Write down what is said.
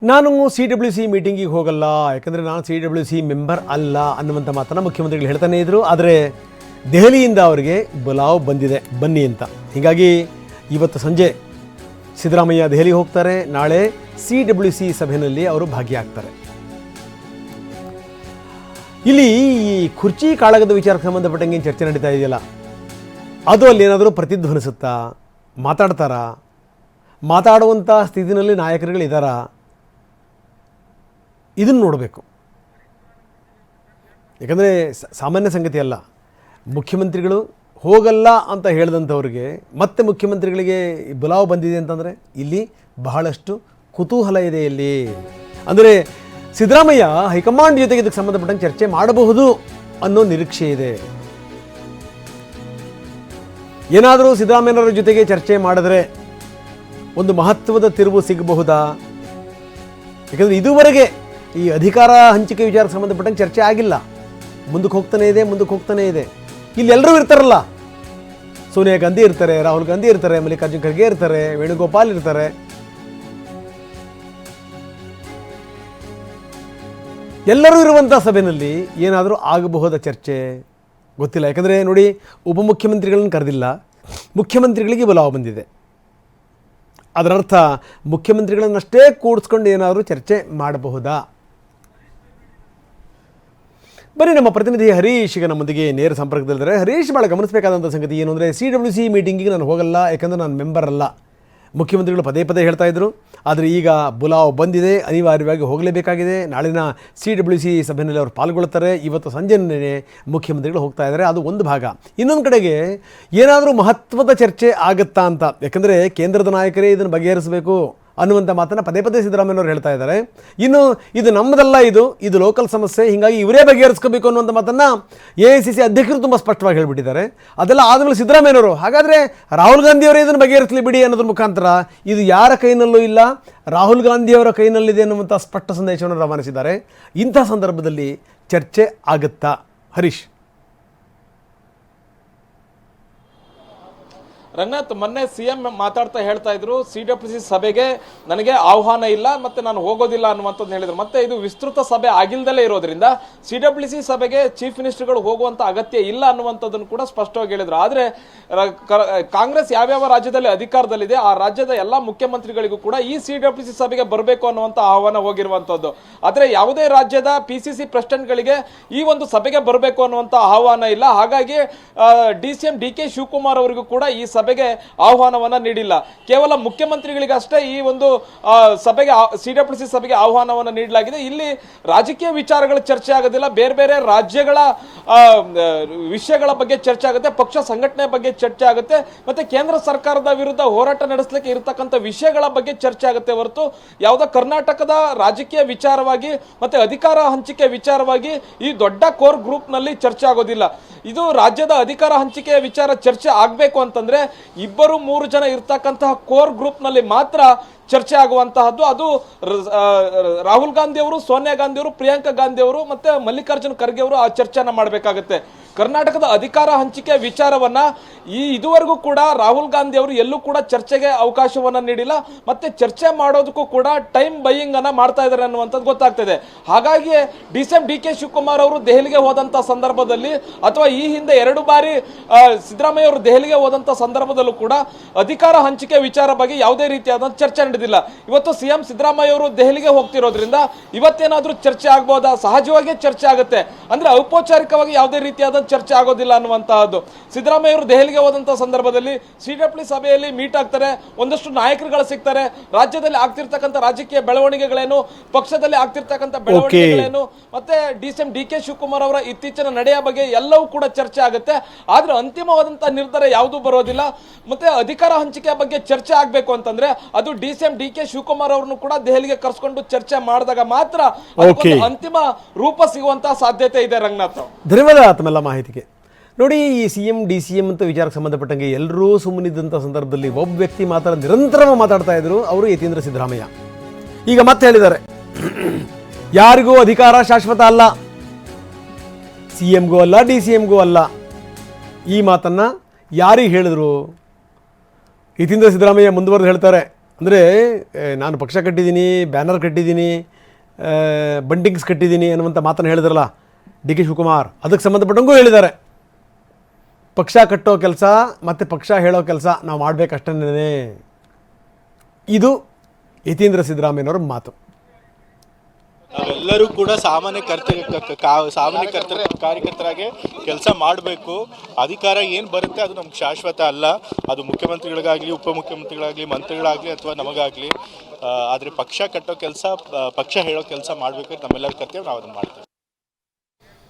ನಾನು CWC ಮೀಟಿಂಗಿಗೆ ಹೋಗಲ್ಲ, ಯಾಕಂದರೆ ನಾನು CWC ಮೆಂಬರ್ ಅಲ್ಲ ಅನ್ನುವಂಥ ಮಾತನ್ನು ಮುಖ್ಯಮಂತ್ರಿಗಳು ಹೇಳ್ತಾನೇ ಇದ್ದರು. ಆದರೆ ದೆಹಲಿಯಿಂದ ಅವರಿಗೆ ಬುಲಾವ್ ಬಂದಿದೆ, ಬನ್ನಿ ಅಂತ. ಹೀಗಾಗಿ ಇವತ್ತು ಸಂಜೆ ಸಿದ್ದರಾಮಯ್ಯ ದೆಹಲಿಗೆ ಹೋಗ್ತಾರೆ. ನಾಳೆ CWC ಸಭೆಯಲ್ಲಿ ಅವರು ಭಾಗಿಯಾಗ್ತಾರೆ. ಇಲ್ಲಿ ಈ ಕುರ್ಚಿ ಕಾಳಗದ ವಿಚಾರಕ್ಕೆ ಸಂಬಂಧಪಟ್ಟಂಗೆ ಚರ್ಚೆ ನಡೀತಾ ಇದೆಯಲ್ಲ, ಅದು ಅಲ್ಲಿ ಏನಾದರೂ ಪ್ರತಿಧ್ವನಿಸುತ್ತಾ, ಮಾತಾಡ್ತಾರಾ, ಮಾತಾಡುವಂಥ ಸ್ಥಿತಿನಲ್ಲಿ ನಾಯಕರುಗಳಿದ್ದಾರಾ, ಇದನ್ನು ನೋಡಬೇಕು. ಯಾಕಂದರೆ ಸಾಮಾನ್ಯ ಸಂಗತಿ ಅಲ್ಲ. ಮುಖ್ಯಮಂತ್ರಿಗಳು ಹೋಗಲ್ಲ ಅಂತ ಹೇಳಿದಂಥವ್ರಿಗೆ ಮತ್ತೆ ಮುಖ್ಯಮಂತ್ರಿಗಳಿಗೆ ಬುಲಾವ್ ಬಂದಿದೆ ಅಂತಂದರೆ ಇಲ್ಲಿ ಬಹಳಷ್ಟು ಕುತೂಹಲ ಇದೆ. ಇಲ್ಲಿ ಅಂದರೆ ಸಿದ್ದರಾಮಯ್ಯ ಹೈಕಮಾಂಡ್ ಜೊತೆಗೆ ಇದಕ್ಕೆ ಸಂಬಂಧಪಟ್ಟಂಗೆ ಚರ್ಚೆ ಮಾಡಬಹುದು ಅನ್ನೋ ನಿರೀಕ್ಷೆ ಇದೆ. ಏನಾದರೂ ಸಿದ್ದರಾಮಯ್ಯನವರ ಜೊತೆಗೆ ಚರ್ಚೆ ಮಾಡಿದ್ರೆ ಒಂದು ಮಹತ್ವದ ತಿರುವು ಸಿಗಬಹುದಾ? ಯಾಕಂದರೆ ಇದುವರೆಗೆ ಈ ಅಧಿಕಾರ ಹಂಚಿಕೆ ವಿಚಾರಕ್ಕೆ ಸಂಬಂಧಪಟ್ಟಂಗೆ ಚರ್ಚೆ ಆಗಿಲ್ಲ. ಮುಂದಕ್ಕೆ ಹೋಗ್ತಾನೇ ಇದೆ. ಇಲ್ಲಿ ಎಲ್ಲರೂ ಇರ್ತಾರಲ್ಲ, ಸೋನಿಯಾ ಗಾಂಧಿ ಇರ್ತಾರೆ, ರಾಹುಲ್ ಗಾಂಧಿ ಇರ್ತಾರೆ, ಮಲ್ಲಿಕಾರ್ಜುನ್ ಖರ್ಗೆ ಇರ್ತಾರೆ, ವೇಣುಗೋಪಾಲ್ ಇರ್ತಾರೆ. ಎಲ್ಲರೂ ಇರುವಂಥ ಸಭೆಯಲ್ಲಿ ಏನಾದರೂ ಆಗಬಹುದ ಚರ್ಚೆ ಗೊತ್ತಿಲ್ಲ. ಯಾಕಂದರೆ ನೋಡಿ, ಉಪಮುಖ್ಯಮಂತ್ರಿಗಳನ್ನು ಕರೆದಿಲ್ಲ, ಮುಖ್ಯಮಂತ್ರಿಗಳಿಗೆ ಬುಲಾವ್ ಬಂದಿದೆ. ಅದರರ್ಥ ಮುಖ್ಯಮಂತ್ರಿಗಳನ್ನಷ್ಟೇ ಕೂಡಿಸ್ಕೊಂಡು ಏನಾದರೂ ಚರ್ಚೆ ಮಾಡಬಹುದಾ? ಬನ್ನಿ, ನಮ್ಮ ಪ್ರತಿನಿಧಿ ಹರೀಶ್ ಈಗ ನಮ್ಮೊಂದಿಗೆ ನೇರ ಸಂಪರ್ಕದಲ್ಲಿದ್ದಾರೆ. ಹರೀಶ್, ಭಾಳ ಗಮನಿಸಬೇಕಾದಂಥ ಸಂಗತಿ ಏನು ಅಂದರೆ CWC ಮೀಟಿಂಗಿಗೆ ನಾನು ಹೋಗಲ್ಲ, ಯಾಕಂದರೆ ನಾನು ಮೆಂಬರ್ ಅಲ್ಲ. ಮುಖ್ಯಮಂತ್ರಿಗಳು ಪದೇ ಹೇಳ್ತಾ ಇದ್ದರು. ಆದರೆ ಈಗ ಬುಲಾವ್ ಬಂದಿದೆ, ಅನಿವಾರ್ಯವಾಗಿ ಹೋಗಲೇಬೇಕಾಗಿದೆ. ನಾಳಿನ CWC ಸಭೆಯಲ್ಲಿ ಅವರು ಪಾಲ್ಗೊಳ್ತಾರೆ. ಇವತ್ತು ಸಂಜೆನೇ ಮುಖ್ಯಮಂತ್ರಿಗಳು ಹೋಗ್ತಾ ಇದ್ದಾರೆ. ಅದು ಒಂದು ಭಾಗ. ಇನ್ನೊಂದು ಕಡೆಗೆ ಏನಾದರೂ ಮಹತ್ವದ ಚರ್ಚೆ ಆಗುತ್ತಾ ಅಂತ, ಯಾಕಂದರೆ ಕೇಂದ್ರದ ನಾಯಕರೇ ಇದನ್ನು ಬಗೆಹರಿಸಬೇಕು ಅನ್ನುವಂಥ ಮಾತನ್ನು ಪದೇ ಸಿದ್ದರಾಮಯ್ಯನವರು ಹೇಳ್ತಾ ಇದ್ದಾರೆ. ಇನ್ನು ಇದು ನಮ್ಮದಲ್ಲ, ಇದು ಲೋಕಲ್ ಸಮಸ್ಯೆ, ಹೀಗಾಗಿ ಇವರೇ ಬಗೆಹರಿಸ್ಕೋಬೇಕು ಅನ್ನುವಂಥ ಮಾತನ್ನು AICC ಅಧ್ಯಕ್ಷರು ತುಂಬ ಸ್ಪಷ್ಟವಾಗಿ ಹೇಳಿಬಿಟ್ಟಿದ್ದಾರೆ. ಅದೆಲ್ಲ ಆದಮೇಲೆ ಸಿದ್ದರಾಮಯ್ಯನವರು ಹಾಗಾದರೆ ರಾಹುಲ್ ಗಾಂಧಿಯವರೇ ಇದನ್ನು ಬಗೆಹರಿಸಲಿ ಬಿಡಿ ಅನ್ನೋದ್ರ ಮುಖಾಂತರ ಇದು ಯಾರ ಕೈನಲ್ಲೂ ಇಲ್ಲ, ರಾಹುಲ್ ಗಾಂಧಿಯವರ ಕೈನಲ್ಲಿದೆ ಅನ್ನುವಂಥ ಸ್ಪಷ್ಟ ಸಂದೇಶವನ್ನು ರವಾನಿಸಿದ್ದಾರೆ. ಇಂಥ ಸಂದರ್ಭದಲ್ಲಿ ಚರ್ಚೆ ಆಗುತ್ತಾ ಹರೀಶ್? ರಂಗನಾಥ್, ಮೊನ್ನೆ CM ಮಾತಾಡ್ತಾ ಹೇಳ್ತಾ ಇದ್ರು CWC ಸಭೆಗೆ ನನಗೆ ಆಹ್ವಾನ ಇಲ್ಲ, ಮತ್ತೆ ನಾನು ಹೋಗೋದಿಲ್ಲ ಅನ್ನುವಂಥದ್ದು ಹೇಳಿದ್ರು. ಮತ್ತೆ ಇದು ವಿಸ್ತೃತ ಸಭೆ ಆಗಿಲ್ದಲೇ ಇರೋದ್ರಿಂದ CWC ಸಭೆಗೆ ಚೀಫ್ ಮಿನಿಸ್ಟರ್ಗಳು ಹೋಗುವಂತ ಅಗತ್ಯ ಇಲ್ಲ ಅನ್ನುವಂಥದ್ದನ್ನು ಕೂಡ ಸ್ಪಷ್ಟವಾಗಿ ಹೇಳಿದ್ರು. ಆದ್ರೆ ಕಾಂಗ್ರೆಸ್ ಯಾವ್ಯಾವ ರಾಜ್ಯದಲ್ಲಿ ಅಧಿಕಾರದಲ್ಲಿದೆ ಆ ರಾಜ್ಯದ ಎಲ್ಲಾ ಮುಖ್ಯಮಂತ್ರಿಗಳಿಗೂ ಕೂಡ ಈ CWC ಸಭೆಗೆ ಬರಬೇಕು ಅನ್ನುವಂತ ಆಹ್ವಾನ ಹೋಗಿರುವಂತದ್ದು. ಆದ್ರೆ ಯಾವುದೇ ರಾಜ್ಯದ PCC ಪ್ರೆಸಿಡೆಂಟ್ಗಳಿಗೆ ಈ ಒಂದು ಸಭೆಗೆ ಬರಬೇಕು ಅನ್ನುವಂತ ಆಹ್ವಾನ ಇಲ್ಲ. ಹಾಗಾಗಿ DCM DK ಶಿವಕುಮಾರ್ ಅವರಿಗೂ ಕೂಡ ಈ ಸಭೆಗೆ ಆಹ್ವಾನವನ್ನ ನೀಡಿಲ್ಲ. ಕೇವಲ ಮುಖ್ಯಮಂತ್ರಿಗಳಿಗಷ್ಟೇ ಈ ಒಂದು ಸಭೆಗೆ CWC ಸಭೆಗೆ ಆಹ್ವಾನವನ್ನು ನೀಡಲಾಗಿದೆ. ಇಲ್ಲಿ ರಾಜಕೀಯ ವಿಚಾರಗಳು ಚರ್ಚೆ ಆಗೋದಿಲ್ಲ, ಬೇರೆ ರಾಜ್ಯಗಳ ವಿಷಯಗಳ ಬಗ್ಗೆ ಚರ್ಚೆ ಆಗುತ್ತೆ, ಪಕ್ಷ ಸಂಘಟನೆ ಬಗ್ಗೆ ಚರ್ಚೆ ಆಗುತ್ತೆ, ಮತ್ತೆ ಕೇಂದ್ರ ಸರ್ಕಾರದ ವಿರುದ್ಧ ಹೋರಾಟ ನಡೆಸಲಿಕ್ಕೆ ಇರತಕ್ಕಂಥ ವಿಷಯಗಳ ಬಗ್ಗೆ ಚರ್ಚೆ ಆಗುತ್ತೆ ಹೊರತು ಯಾವುದೋ ಕರ್ನಾಟಕದ ರಾಜಕೀಯ ವಿಚಾರವಾಗಿ ಮತ್ತೆ ಅಧಿಕಾರ ಹಂಚಿಕೆ ವಿಚಾರವಾಗಿ ಈ ದೊಡ್ಡ ಕೋರ್ ಗ್ರೂಪ್ ನಲ್ಲಿ ಚರ್ಚೆ ಆಗೋದಿಲ್ಲ. ಇದು ರಾಜ್ಯದ ಅಧಿಕಾರ ಹಂಚಿಕೆಯ ವಿಚಾರ ಚರ್ಚೆ ಆಗಬೇಕು ಅಂತಂದ್ರೆ 2-3 ಜನ ಇರ್ತಕ್ಕಂತಹ ಕೋರ್ ಗ್ರೂಪ್ ನಲ್ಲಿ ಮಾತ್ರ ಚರ್ಚೆ ಆಗುವಂತಹದ್ದು. ಅದು ರಾಹುಲ್ ಗಾಂಧಿ ಅವರು, ಸೋನಿಯಾ ಗಾಂಧಿ ಅವರು, ಪ್ರಿಯಾಂಕಾ ಗಾಂಧಿ ಅವರು ಮತ್ತೆ ಮಲ್ಲಿಕಾರ್ಜುನ್ ಖರ್ಗೆ ಅವರು ಆ ಚರ್ಚೆನ ಮಾಡಬೇಕಾಗುತ್ತೆ. ಕರ್ನಾಟಕದ ಅಧಿಕಾರ ಹಂಚಿಕೆ ವಿಚಾರವನ್ನ ಇದುವರೆಗೂ ಕೂಡ ರಾಹುಲ್ ಗಾಂಧಿ ಅವರು ಎಲ್ಲೂ ಕೂಡ ಚರ್ಚೆಗೆ ಅವಕಾಶವನ್ನ ನೀಡಿಲ್ಲ, ಮತ್ತೆ ಚರ್ಚೆ ಮಾಡೋದಕ್ಕೂ ಕೂಡ ಟೈಮ್ ಬೈಯಿಂಗ್ ಅನ್ನ ಮಾಡ್ತಾ ಇದ್ದಾರೆ ಅನ್ನುವಂಥದ್ದು ಗೊತ್ತಾಗ್ತದೆ. ಹಾಗಾಗಿ DCM DK ಶಿವಕುಮಾರ್ ಅವರು ದೆಹಲಿಗೆ ಹೋದಂತ ಸಂದರ್ಭದಲ್ಲಿ ಅಥವಾ ಈ ಹಿಂದೆ 2 ಬಾರಿ ಸಿದ್ದರಾಮಯ್ಯ ಅವರು ದೆಹಲಿಗೆ ಹೋದಂತ ಸಂದರ್ಭದಲ್ಲೂ ಕೂಡ ಅಧಿಕಾರ ಹಂಚಿಕೆ ವಿಚಾರ ಬಗ್ಗೆ ಯಾವುದೇ ರೀತಿಯಾದ ಚರ್ಚೆ ನಡೆದಿಲ್ಲ. ಇವತ್ತು CM ಸಿದ್ದರಾಮಯ್ಯ ಅವರು ದೆಹಲಿಗೆ ಹೋಗ್ತಿರೋದ್ರಿಂದ ಇವತ್ತೇನಾದ್ರೂ ಚರ್ಚೆ ಆಗಬಹುದಾ? ಸಹಜವಾಗಿ ಚರ್ಚೆ ಆಗುತ್ತೆ, ಅಂದ್ರೆ ಔಪಚಾರಿಕವಾಗಿ ಯಾವುದೇ ರೀತಿಯಾದ ಚರ್ಚೆ ಆಗೋದಿಲ್ಲ ಅನ್ನುವಂತಹದ್ದು. ಸಿದ್ದರಾಮಯ್ಯ ಅವರು ದೆಹಲಿಗೆ ಹೋದಂತಹ ಸಂದರ್ಭದಲ್ಲಿ CWC ಸಭೆಯಲ್ಲಿ ಮೀಟ್ ಆಗ್ತಾರೆ, ಒಂದಷ್ಟು ನಾಯಕರುಗಳು ಸಿಗ್ತಾರೆ, ರಾಜ್ಯದಲ್ಲಿ ಆಗ್ತಿರ್ತಕ್ಕಂಥ ರಾಜಕೀಯ ಬೆಳವಣಿಗೆಗಳೇನು, ಪಕ್ಷದಲ್ಲಿ ಆಗ್ತಿರ್ತಕ್ಕಂಥ ಬೆಳವಣಿಗೆಗಳೇನು, ಮತ್ತೆ DCM DK ಶಿವಕುಮಾರ್ ಅವರ ಇತ್ತೀಚಿನ ನಡೆಯ ಬಗ್ಗೆ ಎಲ್ಲವೂ ಕೂಡ ಚರ್ಚೆ ಆಗುತ್ತೆ. ಆದ್ರೆ ಅಂತಿಮವಾದಂತಹ ನಿರ್ಧಾರ ಯಾವುದೂ ಬರೋದಿಲ್ಲ. ಮತ್ತೆ ಅಧಿಕಾರ ಹಂಚಿಕೆ ಬಗ್ಗೆ ಚರ್ಚೆ ಆಗ್ಬೇಕು ಅಂತಂದ್ರೆ ಅದು DCM DK ಶಿವಕುಮಾರ್ ಅವರನ್ನು ಕೂಡ ದೆಹಲಿಗೆ ಕರೆಸ್ಕೊಂಡು ಚರ್ಚೆ ಮಾಡಿದಾಗ ಮಾತ್ರ ಅಂತಿಮ ರೂಪ ಸಿಗುವಂತಹ ಸಾಧ್ಯತೆ ಇದೆ. ರಂಗನಾಥ್, ಧನ್ಯವಾದ ತಮ್ಮೆಲ್ಲ ಮಾಹಿತಿಗೆ. ನೋಡಿ, ಈ CM DCM ಅಂತ ವಿಚಾರಕ್ಕೆ ಸಂಬಂಧಪಟ್ಟಂಗೆ ಎಲ್ಲರೂ ಸುಮ್ಮನಿದ್ದಂಥ ಸಂದರ್ಭದಲ್ಲಿ ಒಬ್ಬ ವ್ಯಕ್ತಿ ಮಾತ್ರ ನಿರಂತರವಾಗಿ ಮಾತಾಡ್ತಾ ಇದ್ರು, ಅವರು ಯತೀಂದ್ರ ಸಿದ್ದರಾಮಯ್ಯ. ಈಗ ಮತ್ತೆ ಹೇಳಿದ್ದಾರೆ, ಯಾರಿಗೂ ಅಧಿಕಾರ ಶಾಶ್ವತ ಅಲ್ಲ, CMಗೂ ಅಲ್ಲ, DCMಗೂ ಅಲ್ಲ. ಈ ಮಾತನ್ನು ಯಾರಿಗೆ ಹೇಳಿದ್ರು? ಯತೀಂದ್ರ ಸಿದ್ದರಾಮಯ್ಯ ಮುಂದುವರೆದು ಹೇಳ್ತಾರೆ, ಅಂದರೆ ನಾನು ಪಕ್ಷ ಕಟ್ಟಿದ್ದೀನಿ, ಬ್ಯಾನರ್ ಕಟ್ಟಿದ್ದೀನಿ, ಬಂಟಿಂಗ್ಸ್ ಕಟ್ಟಿದ್ದೀನಿ ಅನ್ನುವಂಥ ಮಾತನ್ನು ಹೇಳಿದ್ರಲ್ಲ ಡಿ ಕೆ ಶಿವಕುಮಾರ್, ಅದಕ್ಕೆ ಸಂಬಂಧಪಟ್ಟಂಗೂ ಹೇಳಿದ್ದಾರೆ. ಪಕ್ಷ ಕಟ್ಟೋ ಕೆಲಸ ಮತ್ತು ಪಕ್ಷ ಹೇಳೋ ಕೆಲಸ ನಾವು ಮಾಡಬೇಕಷ್ಟೇ. ಇದು ಯತೀಂದ್ರ ಸಿದ್ದರಾಮಯ್ಯನವ್ರ ಮಾತು. ನಾವೆಲ್ಲರೂ ಕೂಡ ಸಾಮಾನ್ಯ ಕಾರ್ಯಕರ್ತರಾಗಿ ಕೆಲಸ ಮಾಡಬೇಕು. ಅಧಿಕಾರ ಏನು ಬರುತ್ತೆ ಅದು ನಮ್ಗೆ ಶಾಶ್ವತ ಅಲ್ಲ. ಅದು ಮುಖ್ಯಮಂತ್ರಿಗಳಿಗಾಗಲಿ, ಉಪಮುಖ್ಯಮಂತ್ರಿಗಳಾಗಲಿ, ಮಂತ್ರಿಗಳಾಗಲಿ ಅಥವಾ ನಮಗಾಗಲಿ. ಆದರೆ ಪಕ್ಷ ಕಟ್ಟೋ ಕೆಲಸ, ಪಕ್ಷ ಹೇಳೋ ಕೆಲಸ ಮಾಡಬೇಕಾದ್ರೆ ನಮ್ಮೆಲ್ಲರ ಕರ್ತವ್ಯ, ನಾವು ಅದನ್ನು ಮಾಡ್ತೇವೆ.